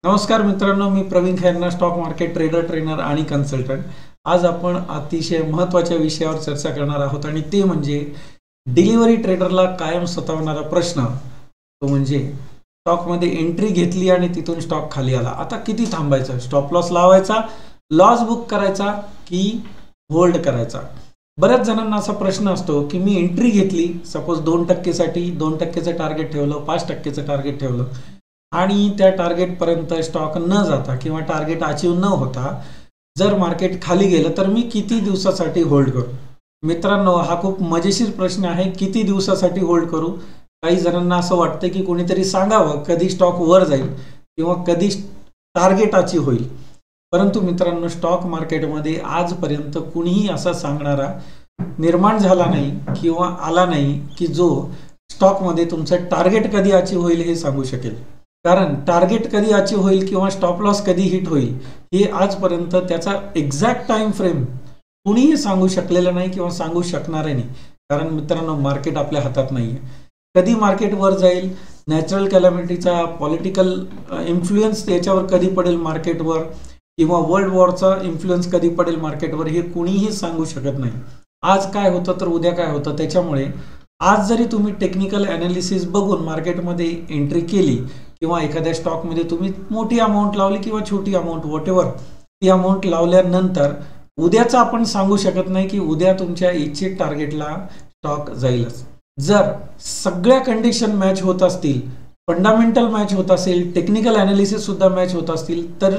नमस्कार मित्रांनो, मी Praveen Khairnar, stock market trainer आणि कन्सल्टंट। आज आपण अतिशय महत्त्वाच्या विषयावर चर्चा करणार आहोत आणि ते म्हणजे डिलिव्हरी ट्रेडरला कायम सतावणारा प्रश्न। तो म्हणजे स्टॉकमध्ये एंट्री घेतली आणि तिथून स्टॉक खाली आला, आता किती थांबायचं? स्टॉप लॉस लावायचा, लॉस बुक करायचा की होल्ड करायचा? बऱ्याच जणांना असा प्रश्न असतो की मी एंट्री घेतली, सपोज 2% साठी 2%चं टार्गेट ठेवलं, 5%चं टार्गेट ठेवलं आणि त्या टार्गेटपर्यंत स्टॉक न जाता किंवा टार्गेट अचीव न होता जर मार्केट खाली गेलं तर मी किती दिवसासाठी होल्ड करू? मित्रांनो, हा खूप मजेशीर प्रश्न आहे। किती दिवसासाठी होल्ड करू? काही जणांना असं वाटतं की कोणीतरी सांगावं कधी स्टॉक वर जाईल किंवा कधी टार्गेट अचीव होईल। परंतु मित्रांनो, स्टॉक मार्केटमध्ये आजपर्यंत कुणीही असा सांगणारा निर्माण झाला नाही किंवा आला नाही की जो स्टॉकमध्ये तुमचं टार्गेट कधी अचीव होईल हे सांगू शकेल। कारण टार्गेट कधी अचीव होईल किंवा स्टॉप लॉस कधी हिट होईल हे आजपर्यंत त्याचा एक्झॅक्ट टाइम फ्रेम कुणीही सांगू शकलेलं नाही किंवा सांगू शकणार नाही। कारण मित्रांनो, मार्केट आपल्या हातात नाहीये। कधी मार्केट वर जाईल, नॅचरल कॅलॅमिटीचा पॉलिटिकल इन्फ्लुएन्स त्याच्यावर कधी पडेल मार्केटवर किंवा वर्ल्ड वॉरचा इन्फ्लुएन्स कधी पडेल मार्केटवर हे कुणीही सांगू शकत नाही। आज काय होतं तर उद्या काय होतं, त्याच्यामुळे आज जरी तुम्ही टेक्निकल ॲनालिसिस बघून मार्केटमध्ये एंट्री केली किंवा एखाद्या स्टॉकमध्ये तुम्ही मोठी अमाऊंट लावली किंवा छोटी अमाऊंट व्हॉटएव्हर ती अमाऊंट लावल्यानंतर उद्याचं आपण सांगू शकत नाही की उद्या तुमच्या इच्छित टार्गेटला स्टॉक जाईलच। जर सगळ्या कंडिशन मॅच होत असतील, फंडामेंटल मॅच होत असेल, टेक्निकल ॲनालिसिस सुद्धा मॅच होत असतील तर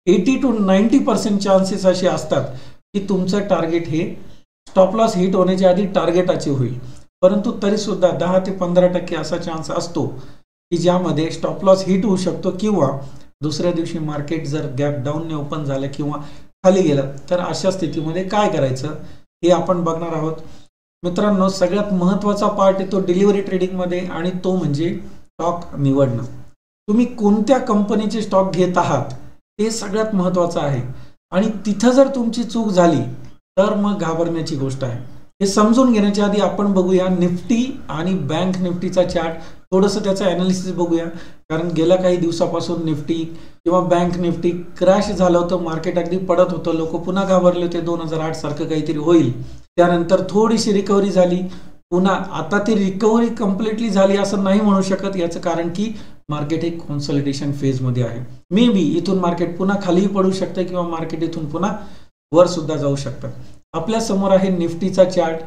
80 to 90% चान्सेस असे असतात की तुमचं टार्गेट हे स्टॉप लॉस हिट होण्याच्या आधी टार्गेट अचीव होईल। परंतु तरी सुद्धा 10 ते 15% असा चान्स असतो की ज्यामध्ये स्टॉप लॉस हिट होऊ शकतो किंवा दुसऱ्या दिवशी मार्केट जर गॅप डाऊनने ओपन झालं किंवा खाली गेलं तर अशा स्थितीमध्ये काय करायचं हे आपण बघणार आहोत। मित्रांनो, सगळ्यात महत्त्वाचा पार्ट येतो डिलिव्हरी ट्रेडिंगमध्ये आणि तो म्हणजे स्टॉक निवडणं। तुम्ही कोणत्या कंपनीचे स्टॉक घेत आहात ते सगळ्यात महत्त्वाचं आहे आणि तिथं जर तुमची चूक झाली तर मग घाबरण्याची गोष्ट आहे। हे समजून घेण्याच्या आधी आपण बघूया निफ्टी आणि बँक निफ्टीचा चार्ट, थोडंसं त्याचं ॲनालिसिस बघूया। कारण गेल्या काही दिवसापासून निफ्टी किंवा बँक निफ्टी क्रॅश झालं होतं, मार्केट अगदी पडत होतं, लोक पुन्हा घाबरले होते 2008 सारखं काहीतरी होईल। त्यानंतर थोडीशी रिकव्हरी झाली, पुन्हा आता ती रिकव्हरी कम्प्लिटली झाली असं नाही म्हणू शकत। याचं कारण की मार्केट एक कन्सॉलिडेशन फेजमध्ये आहे। मे बी इथून मार्केट पुन्हा खाली पडू शकतं किंवा मार्केट इथून पुन्हा वर सुद्धा जाऊ शकतं। आपल्या समोर आहे निफ्टीचा चार्ट।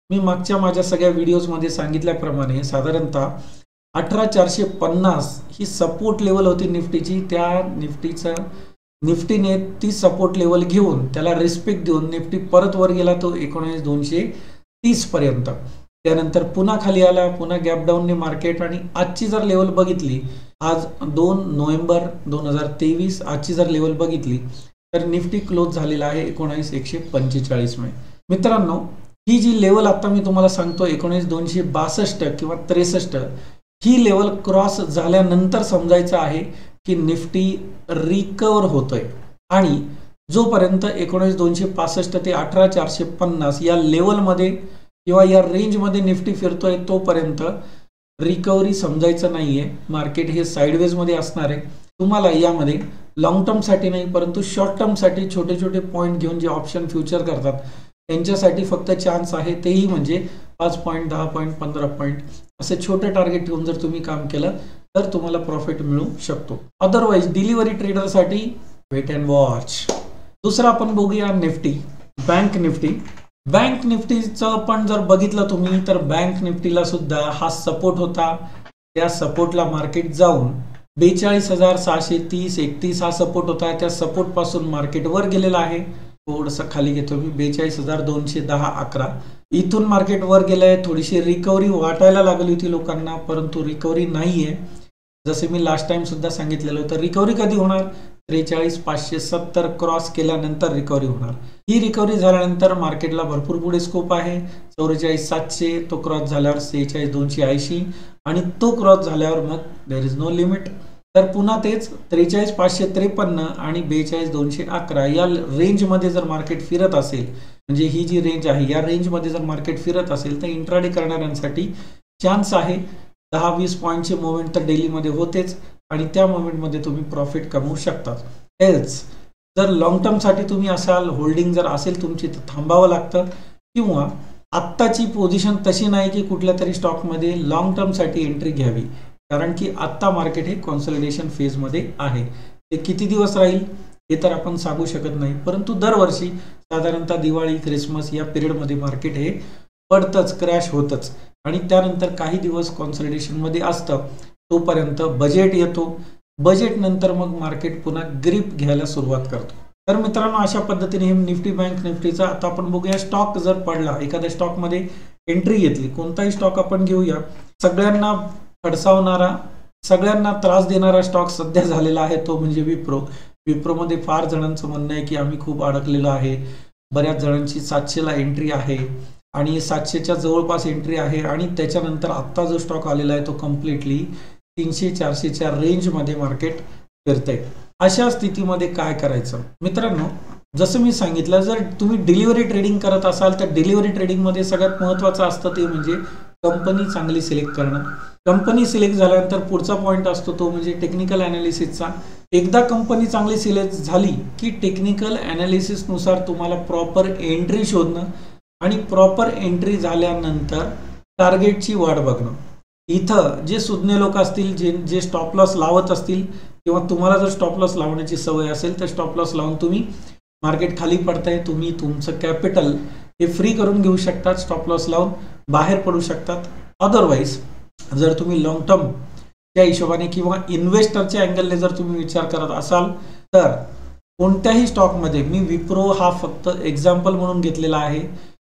मी मागच्या माझ्या सगळ्या व्हिडिओजमध्ये सांगितल्याप्रमाणे साधारणतः 18450 ही सपोर्ट लेवल होती निफ्टीची। त्या निफ्टीने ती सपोर्ट लेवल घेऊन त्याला रिस्पेक्ट देऊन निफ्टी परत वर गेला तो 19230 पर्यंत। त्यानंतर पुन्हा खाली आला, पुन्हा गॅप डाऊनने मार्केट आणि आजची जर लेवल बघितली, आज 2 नोव्हेंबर 2023 आजची जर लेवल बघितली तर निफ्टी क्लोज झालेला आहे 19145 मध्ये। मित्रांनो, ही जी लेवल आता मी तुम्हाला सांगतो 19262 किंवा 63 ही लेवल क्रॉस झाल्यानंतर समजायचं आहे की निफ्टी रिकवर होतोय आणि जोपर्यंत 19265 ते 18450 या लेवलमध्ये किंवा या रेंजमध्ये निफ्टी फिरतोय तोपर्यंत रिकव्हरी समजायचं नाहीये। मार्केट हे साइडवेजमध्ये असणार आहे। तुम्हाला यामध्ये लॉंग टर्मसाठी नाही परंतु शॉर्ट टर्मसाठी छोटे छोटे पॉईंट घेऊन जे ऑप्शन फ्युचर करतात त्यांच्यासाठी फक्त चान्स आहे, तेही म्हणजे 5 पॉईंट, 10 पॉईंट, 15 पॉईंट असे छोटे टार्गेट ठेवून जर तुम्ही काम केलं तर तुम्हाला प्रॉफिट मिळू शकतो। अदरवाइज डिलिव्हरी ट्रेडरसाठी वेट अँड वॉच। दुसरा आपण बघूया निफ्टी, बँक निफ्टी। बँक निफ्टीचं पण जर बघितलं तुम्ही तर बँक निफ्टीला सुद्धा हा सपोर्ट होता। त्या सपोर्टला मार्केट जाऊन 42,630-31 हा सपोर्ट होता। त्या सपोर्ट पासून मार्केट वर गेलेला आहे। थोडंसं खाली घेतो मी, 42,210-11 इथून मार्केट वर गेलंय। थोडीशी रिकव्हरी वाटायला लागली होती लोकांना, परंतु रिकव्हरी नाहीये। जसे मी लास्ट टाइम सुद्धा सांगितलेलं होतं, रिकव्हरी कधी होणार? 43,570 क्रॉस केल्यानंतर रिकव्हरी होणार। ही रिकव्हरी झाल्यानंतर मार्केटला भरपूर पुढे स्कोप आहे। 44,700 तो क्रॉस झाल्यावर 46,280 आणि तो क्रॉस झाल्यावर मग देयर इज नो लिमिट। तर पुन्हा तेच 43,553 आणि 42,211 या रेंजमध्ये जर मार्केट फिरत असेल, म्हणजे ही जी रेंज आहे या रेंजमध्ये जर मार्केट फिरत असेल तर इंट्राडे करणाऱ्यांसाठी चान्स आहे। 10-20 पॉईंटचे मूवमेंट तर डेलीमध्ये होतेच आणि त्या मोमेंटमध्ये तुम्ही प्रॉफिट कमवू शकता. एल्स जर लॉंग टर्मसाठी तुम्ही असाल, होल्डिंग जर असेल तुमची, तर थांबावं लागतं. किंवा आत्ताची पोझिशन तशी नाही की कुठल्या तरी स्टॉकमध्ये लॉंग टर्मसाठी एंट्री घ्यावी, कारण की आत्ता मार्केट हे कॉन्सॉलिडेशन फेजमध्ये आहे. ते किती दिवस राहील हे तर आपण सांगू शकत नाही, परंतु दरवर्षी साधारणतः दिवाळी, ख्रिसमस या पिरियडमध्ये मार्केट हे पडतंच, क्रॅश होतंच आणि त्यानंतर काही दिवस कॉन्सॉलिडेशनमध्ये असतं. तोपर्यंत बजेट येतो, बजेट नंतर मग मार्केट पुन्हा ग्रिप घ्यायला सुरुवात करतो. तर मित्रांनो, अशा पद्धतीने हे निफ्टी बँक निफ्टीचा आता आपण बघूया. स्टॉक जर पडला, एखाद्या स्टॉकमध्ये एंट्री घेतली, कोणताही स्टॉक आपण घेऊया, सगळ्यांना खडसावणारा, सगळ्यांना त्रास देणारा स्टॉक सध्या झालेला आहे तो म्हणजे विप्रो. विप्रोमध्ये फार जणांचं म्हणणं आहे की आम्ही खूप अडकलेलो आहे. बऱ्याच जणांची 700ला एंट्री आहे आणि 700च्या जवळपास एंट्री आहे आणि त्याच्यानंतर आत्ता जो स्टॉक आलेला आहे तो कम्प्लिटली 300-400च्या रेंजमध्ये मार्केट फिरतंय. अशा स्थितीमध्ये काय करायचं मित्रांनो? जसं मी सांगितलं, जर तुम्ही डिलिव्हरी ट्रेडिंग करत असाल तर डिलिव्हरी ट्रेडिंगमध्ये सगळ्यात महत्त्वाचं असतं ते म्हणजे कंपनी चांगली सिलेक्ट करणं. कंपनी सिलेक्ट झाल्यानंतर पुढचा पॉईंट असतो तो म्हणजे टेक्निकल ॲनालिसिसचा. एकदा कंपनी चांगली सिलेक्ट झाली की टेक्निकल ॲनालिसिसनुसार तुम्हाला प्रॉपर एंट्री शोधणं आणि प्रॉपर एंट्री झाल्यानंतर टार्गेटची वाट बघणं. इथं जे सुज्ञ लोक असतील, जे स्टॉप लॉस लावत असतील किंवा तुम्हाला जर स्टॉप लॉस लावण्याची सवय असेल तर स्टॉप लॉस लावून तुम्ही मार्केट खाली पडताय, तुम्ही तुमचं कॅपिटल हे फ्री करून घेऊ शकतात, स्टॉप लॉस लावून बाहेर पडू शकतात. अदरवाईज जर तुम्ही लॉंग टर्मच्या हिशोबाने किंवा इन्व्हेस्टरच्या अँगलने जर तुम्ही विचार करत असाल तर कोणत्याही स्टॉकमध्ये, मी विप्रो हा फक्त एक्झाम्पल म्हणून घेतलेला आहे,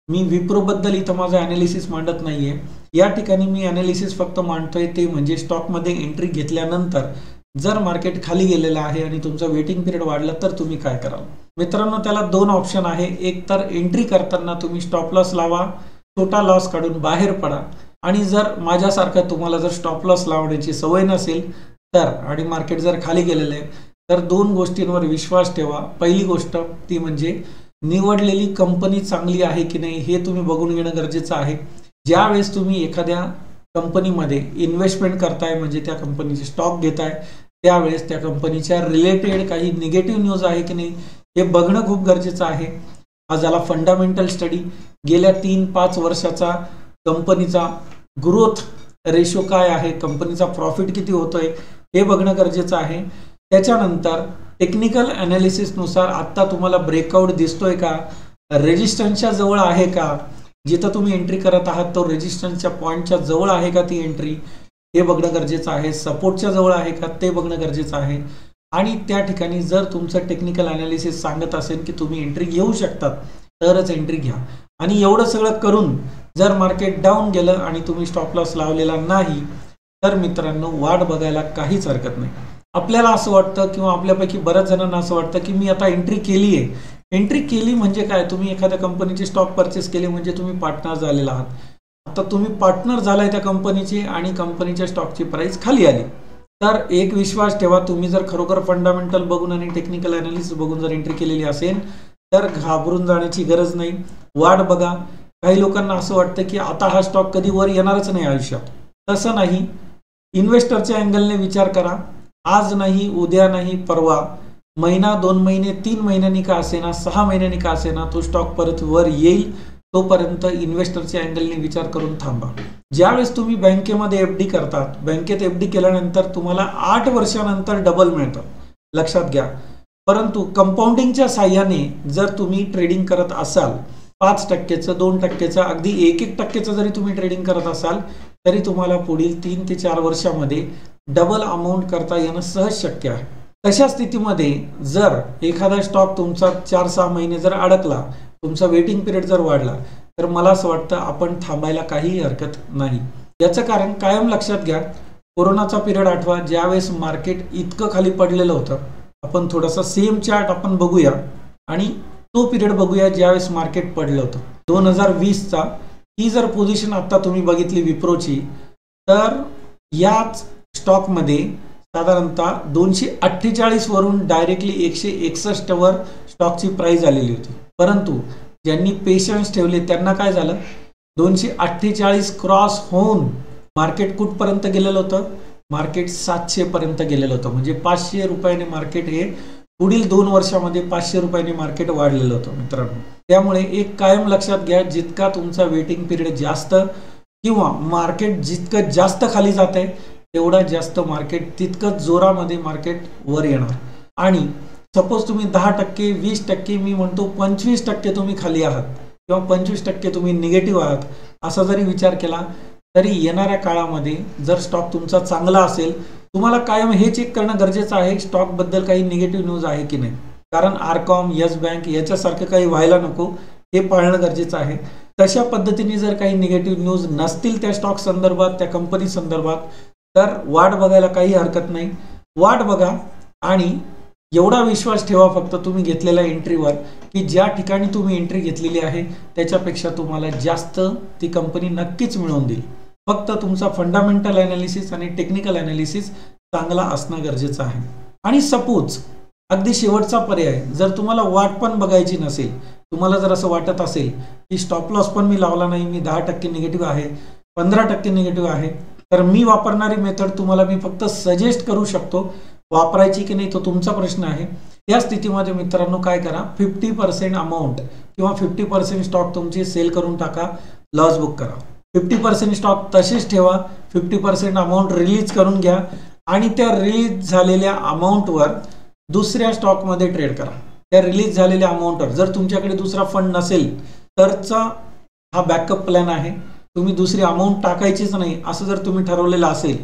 मी विप्रोबद्दल इथं माझं ॲनालिसिस मांडत नाही आहे. या ठिकाणी मी ॲनालिसिस फक्त मांडतोय ते म्हणजे स्टॉकमध्ये एंट्री घेतल्यानंतर जर मार्केट खाली गेलेलं आहे आणि तुमचा वेटिंग पिरियड वाढला तर तुम्ही काय कराल. मित्रांनो, त्याला 2 ऑप्शन आहे. एक तर एंट्री करताना तुम्ही स्टॉप लॉस लावा, छोटा लॉस काढून बाहेर पडा. आणि जर माझ्यासारखं तुम्हाला जर स्टॉप लॉस लावण्याची सवय नसेल तर आणि मार्केट जर खाली गेलेलं आहे तर 2 गोष्टींवर विश्वास ठेवा. पहिली गोष्ट ती म्हणजे निवडलेली कंपनी चांगली आहे की नाही हे तुम्ही बघून घेणं गरजेचं आहे. ज्यावेळेस तुम्ही एखाद्या कंपनीमध्ये इन्व्हेस्टमेंट करताय म्हणजे त्या कंपनीचे स्टॉक घेताय त्यावेळेस त्या कंपनीच्या रिलेटेड काही निगेटिव्ह न्यूज आहे की नाही हे बघणं खूप गरजेचं आहे. हा झाला फंडामेंटल स्टडी. गेल्या 3-5 वर्षाचा कंपनीचा ग्रोथ रेशो काय आहे, कंपनीचा प्रॉफिट किती होतोय हे बघणं गरजेचं आहे. त्याच्यानंतर टेक्निकल ॲनालिसिसनुसार आत्ता तुम्हाला ब्रेकआउट दिसतोय का, रेजिस्टन्सच्या जवळ आहे का, जिथं तुम्ही एंट्री करत आहात तो रेजिस्टन्सच्या पॉईंटच्या जवळ आहे का ती एंट्री हे बघणं गरजेचं आहे. सपोर्टच्या जवळ आहे का ते बघणं गरजेचं आहे. आणि त्या ठिकाणी जर तुमचं टेक्निकल ॲनालिसिस सांगत असेल की तुम्ही एंट्री घेऊ शकतात तरच एंट्री घ्या. आणि एवढं सगळं करून जर मार्केट डाऊन गेलं आणि तुम्ही स्टॉप लॉस लावलेला नाही तर मित्रांनो वाट बघायला काहीच हरकत नाही. आपल्याला असं वाटतं किंवा आपल्यापैकी बऱ्याच जणांना असं वाटतं की मी आता एंट्री केली आहे. एंट्री केली म्हणजे काय, तुम्ही एखाद्या कंपनीचे स्टॉक परचेस केले म्हणजे तुम्ही पार्टनर झालेला आहात. आता तुम्ही पार्टनर झालाय त्या कंपनीची आणि कंपनीच्या स्टॉकची प्राइस खाली आली तर एक विश्वास ठेवा, तुम्ही जर खरोखर फंडामेंटल बघून आणि टेक्निकल ॲनालिसिस बघून जर एंट्री केलेली असेल तर घाबरून जाण्याची गरज नाही. वाट बघा. काही लोकांना असं वाटतं की आता हा स्टॉक कधी वर येणारच नाही आयुष्यात. तसं नाही. इन्व्हेस्टरच्या अँगलने विचार करा. आज नाही, उद्या नाही, परवा, महिना, 2 महिने, 3 महिन्यांनी का असेना, 6 महिन्यांनी का असेना तो स्टॉक परत वर येईल. तोपर्यंत इन्व्हेस्टरच्या अँगलने विचार करून थांबा. ज्यावेळेस तुम्ही बँकेमध्ये FD करतात, बँकेत FD केल्यानंतर तुम्हाला 8 वर्षानंतर डबल मिळतं, लक्षात घ्या. परंतु कंपाऊंडिंगच्या साह्याने जर तुम्ही ट्रेडिंग करत असाल 5%चं, 2%चं, अगदी 1-1% जरी तुम्ही ट्रेडिंग करत असाल तरी तुम्हाला पुढील 3 ते 4 वर्षामध्ये डबल अमाऊंट करता येणं सहज शक्य आहे. तशा स्थितीमध्ये जर एखादा स्टॉक तुमचा 4-6 महिने जर अडकला, तुमचा वेटिंग पिरियड जर वाढला तर मला असं वाटतं आपण थांबायला काहीही हरकत नाही. याचं कारण कायम लक्षात घ्या. कोरोनाचा पिरियड आठवा, ज्यावेळेस मार्केट इतकं खाली पडलेलं होतं. आपण थोडासा सेम चार्ट आपण बघूया आणि तो पिरियड बघूया ज्यावेळेस मार्केट पडलं होतं 2020चा. ही जर पोझिशन आता तुम्ही बघितली विप्रोची तर याच स्टॉकमध्ये साधारणतः 248 वरून डायरेक्टली 161 वर स्टॉकची प्राइस आलेली होती. परंतु ज्यांनी पेशन्स ठेवले त्यांना काय झालं, 248 क्रॉस होऊन मार्केट कुठपर्यंत गेलेलं होतं, मार्केट 700 पर्यंत गेलेलं होतं. म्हणजे 500 रुपयाने मार्केट हे पुढील 2 वर्षामध्ये 500 रुपयाने मार्केट वाढलेलं होतं मित्रांनो. त्यामुळे एक कायम लक्षात घ्या, जितका तुमचा वेटिंग पिरियड जास्त किंवा मार्केट जितकं जास्त खाली जात आहे तेवढा जास्त मार्केट तितकंच जोरामध्ये मार्केट वर येणार. आणि सपोज तुम्ही 10%, 20%, मी म्हणतो 25% तुम्ही खाली आहात किंवा 25% तुम्ही निगेटिव्ह आहात असा जरी विचार केला तरी येणाऱ्या काळामध्ये जर स्टॉक तुमचा चांगला असेल, तुम्हाला कायम हे चेक करणं गरजेचं आहे स्टॉक बद्दल काही निगेटिव्ह न्यूज आहे की नाही. कारण आरकॉम, येस बँक याच्यासारखं काही व्हायला नको हे पाळणं गरजेचं आहे. तशा पद्धतीने जर काही निगेटिव्ह न्यूज नसतील त्या स्टॉक संदर्भात, त्या कंपनी संदर्भात, तर वाट बघायला काही हरकत नाही. वाट बघा आणि एवढा विश्वास ठेवा फक्त तुम्ही घेतलेल्या एंट्रीवर की ज्या ठिकाणी तुम्ही एंट्री घेतलेली आहे त्याच्यापेक्षा तुम्हाला जास्त ती कंपनी नक्कीच मिळवून देईल. फक्त तुमचा फंडामेंटल ॲनालिसिस आणि टेक्निकल ॲनालिसिस चांगला असणं गरजेचं आहे. आणि सपोज अगदी शेवटचा पर्याय, जर तुम्हाला वाट पण बघायची नसेल, तुम्हाला जर असं वाटत असेल की स्टॉप लॉस पण मी लावला नाही, मी 10% निगेटिव्ह आहे, 15% निगेटिव्ह आहे, तर मी वापरणारी मेथड तुम्हाला मी फक्त सजेस्ट करू शकतो. वापरायची की नाही तो तुमचा प्रश्न आहे. या स्थितीमध्ये मित्रांनो काय करा, 50% अमाऊंट किंवा 50% स्टॉक तुमचे सेल करून टाका, लॉस बुक करा. 50% स्टॉक तसेच ठेवा, 50% अमाऊंट रिलीज करून घ्या आणि त्या रिलीज झालेल्या अमाऊंटवर दुसऱ्या स्टॉकमध्ये ट्रेड करा. त्या रिलीज झालेल्या अमाऊंटवर जर तुमच्याकडे दुसरा फंड नसेल तरचा हा बॅकअप प्लॅन आहे. तुम्ही दुसरी अमाऊंट टाकायचीच नाही असं जर तुम्ही ठरवलेलं असेल,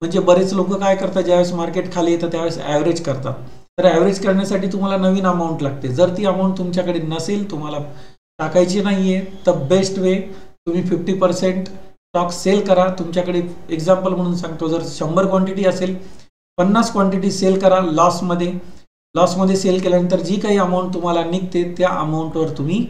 म्हणजे बरेच लोक काय करतात, ज्यावेळेस मार्केट खाली येतं त्यावेळेस ॲव्हरेज करतात. तर ॲव्हरेज करण्यासाठी तुम्हाला नवीन अमाऊंट लागते. जर ती अमाऊंट तुमच्याकडे नसेल, तुम्हाला टाकायची नाही आहे, तर बेस्ट वे तुम्ही 50% स्टॉक सेल करा. तुमच्याकडे एक्झाम्पल म्हणून सांगतो, जर 100 क्वांटिटी असेल 50 क्वांटिटी सेल करा लॉसमध्ये सेल केल्यानंतर जी काही अमाऊंट तुम्हाला निघते त्या अमाऊंटवर तुम्ही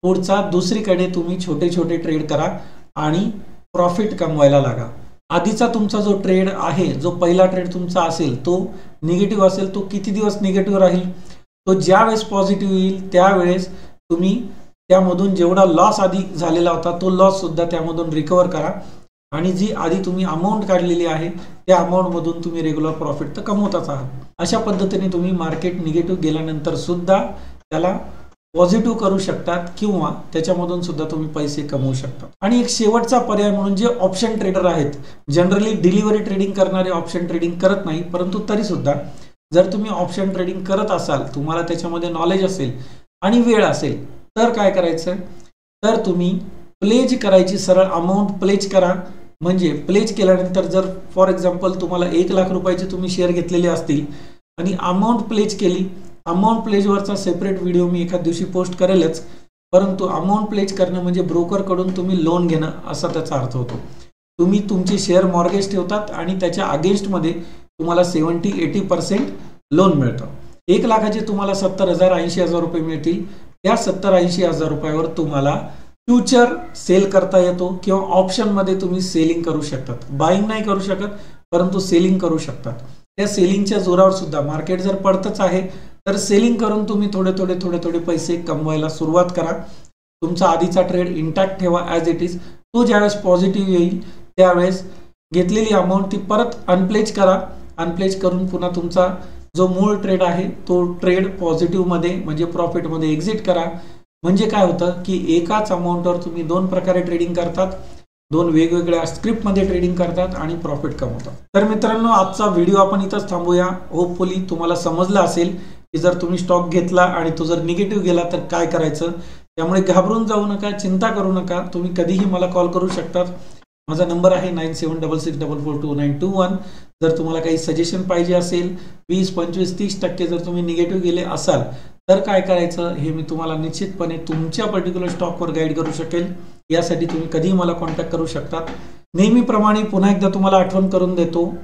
पुढचा दुसरीकडे तुम्ही छोटे छोटे ट्रेड करा आणि प्रॉफिट कमवायला लागा. आधीचा तुमचा जो ट्रेड आहे, जो पहिला ट्रेड तुमचा असेल तो निगेटिव्ह असेल, तो किती दिवस निगेटिव्ह राहील, तो ज्यावेळेस पॉझिटिव्ह येईल त्यावेळेस तुम्ही त्यामधून जेवढा लॉस आधी झालेला होता तो लॉस सुद्धा त्यामधून रिकवर करा आणि जी आधी तुम्ही अमाऊंट काढलेली आहे त्या अमाऊंटमधून तुम्ही रेग्युलर प्रॉफिट तर कमवताच आहात. अशा पद्धतीने तुम्ही मार्केट निगेटिव्ह गेल्यानंतर सुद्धा त्याला पॉझिटिव्ह करू शकतात किंवा त्याच्यामधून सुद्धा तुम्ही पैसे कमवू शकता. आणि एक शेवटचा पर्याय म्हणून जे ऑप्शन ट्रेडर आहेत, जनरली डिलिव्हरी ट्रेडिंग करणारे ऑप्शन ट्रेडिंग करत नाही, परंतु तरी सुद्धा जर तुम्ही ऑप्शन ट्रेडिंग करत असाल, तुम्हाला त्याच्यामध्ये नॉलेज असेल आणि वेळ असेल, तर काय करायचं, तर तुम्ही प्लेज करायची, सरळ अमाऊंट प्लेज करा. म्हणजे प्लेज केल्यानंतर जर फॉर एक्झाम्पल तुम्हाला 1 लाख रुपयाचे तुम्ही शेअर घेतलेले असतील आणि अमाऊंट प्लेज केली, अमाऊंट प्लेजवरचा सेपरेट व्हिडिओ मी एखाद दिवशी पोस्ट करेलच, परंतु अमाऊंट प्लेज करणं म्हणजे ब्रोकरकडून तुम्ही लोन घेणं असा त्याचा अर्थ होतो. तुम्ही तुमचे शेअर मॉर्गेज ठेवतात आणि त्याच्या अगेन्स्टमध्ये तुम्हाला 70-80% लोन मिळतं. 1 लाखाचे तुम्हाला 70,000-80,000 रुपये मिळतील. त्या 70-80,000 रुपयावर तुम्हाला फ्युचर सेल करता येतो किंवा ऑप्शनमध्ये तुम्ही सेलिंग करू शकतात. बाईंग नाही करू शकत, परंतु सेलिंग करू शकतात. त्या सेलिंगच्या जोरावर सुद्धा मार्केट जर पडतच आहे तर सेलिंग करून तुम्ही थोडे पैसे कमवायला सुरुवात करा. तुमचा आधीचा ट्रेड इंटॅक्ट ठेवा ॲज इट इज. तो ज्यावेळेस पॉझिटिव्ह येईल त्यावेळेस घेतलेली अमाऊंट ती परत अनप्लेज करा. अनप्लेज करून पुन्हा तुमचा जो मूळ ट्रेड आहे तो ट्रेड पॉझिटिव्हमध्ये म्हणजे प्रॉफिटमध्ये एक्झिट करा. म्हणजे काय होतं की एकाच अमाऊंटवर तुम्ही 2 प्रकारे ट्रेडिंग करतात, 2 वेगवेगळ्या स्क्रिप्टमध्ये ट्रेडिंग करतात आणि प्रॉफिट कमवतात. तर मित्रांनो, आजचा व्हिडिओ आपण इथंच थांबूया. होपफुली तुम्हाला समजलं असेल की जर तुम्ही स्टॉक घेतला आणि तो जर निगेटिव्ह गेला तर काय करायचं. त्यामुळे घाबरून जाऊ नका, चिंता करू नका. तुम्ही कधीही मला कॉल करू शकतात. माझा नंबर आहे 9766442921. जर तुम्हाला काही सजेशन पाहिजे असेल, 20, 25, 30% जर तुम्ही निगेटिव्ह गेले असाल तर काय करायचं हे मी तुम्हाला निश्चितपणे तुमच्या पर्टिक्युलर स्टॉकवर गाईड करू शकेल. यासाठी तुम्ही कधीही मला कॉन्टॅक्ट करू शकतात. नेहमीप्रमाणे पुन्हा एकदा तुम्हाला आठवण करून देतो,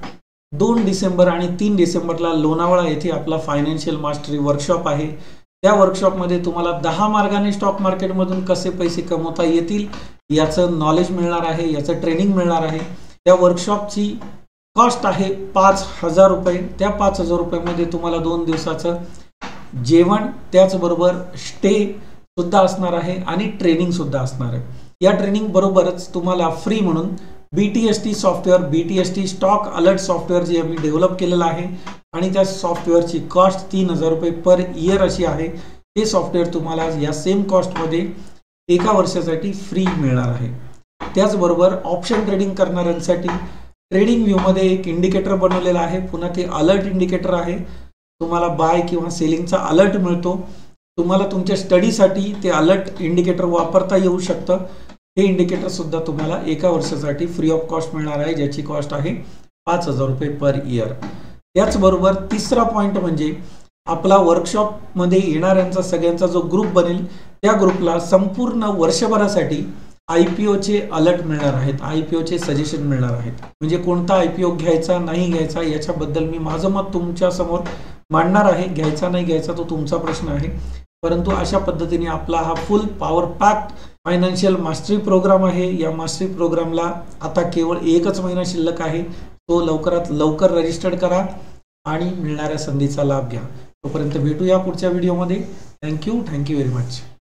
2 डिसेंबर आणि 3 डिसेंबरला लोणावळा येथे आपला फायनान्शियल मास्टरी वर्कशॉप आहे. त्या वर्कशॉपमध्ये तुम्हाला 10 मार्गाने स्टॉक मार्केटमधून कसे पैसे कमवता येतील याचं नॉलेज मिळणार आहे, याचं ट्रेनिंग मिळणार आहे. त्या वर्कशॉपची कॉस्ट आहे 5,000 रुपये. त्या 5,000 रुपयामध्ये तुम्हाला 2 दिवसाचं जेवण, त्याचबरोबर स्टे सुद्धा असणार आहे आणि ट्रेनिंग सुद्धा असणार आहे. या ट्रेनिंग बरोबरच तुम्हाला फ्री म्हणून BTST software, BTST stock alert software जे आम्ही डेव्हलप केलेलं आहे आणि त्या सॉफ्टवेअरची कॉस्ट 3000 रुपये पर इयर अशी आहे. हे सॉफ्टवेअर तुम्हाला या सेम कॉस्टमध्ये एका वर्षासाठी फ्री मिळणार आहे. त्याचबरोबर ऑप्शन ट्रेडिंग करणाऱ्यांसाठी ट्रेडिंग व्ह्यूमध्ये एक इंडिकेटर बनवलेलं आहे. पुन्हा ते अलर्ट इंडिकेटर आहे. तुम्हाला बाय किंवा सेलिंगचा अलर्ट मिळतो. तुम्हाला तुमच्या स्टडीसाठी ते अलर्ट इंडिकेटर वापरता येऊ शकतं. हे इंडिकेटर सुद्धा तुम्हाला एका वर्षासाठी फ्री ऑफ कॉस्ट मिळणार आहे, ज्याची कॉस्ट आहे 5000 रुपये पर इयर. त्याचबरोबर तिसरा पॉईंट म्हणजे आपला वर्कशॉपमध्ये येणाऱ्यांचा सगळ्यांचा जो ग्रुप बनेल त्या ग्रुपला संपूर्ण वर्षभरासाठी IPOचे अलर्ट मिळणार आहेत, IPOचे सजेशन मिळणार आहेत. म्हणजे कोणता IPO घ्यायचा नाही घ्यायचा याच्याबद्दल मी माझं मत तुमच्या समोर मांडणार आहे. घ्यायचा नाही घ्यायचा तो तुमचा प्रश्न आहे, परंतु अशा पद्धतीने आपला हा full power packed financial mastery programme आहे. या मास्टरी प्रोग्रामला आता केवळ 1च महिना शिल्लक आहे. तो लवकरात लवकर रजिस्टर्ड करा आणि मिळणाऱ्या संधीचा लाभ घ्या. तोपर्यंत भेटूया पुढच्या व्हिडिओमध्ये. Thank you very much.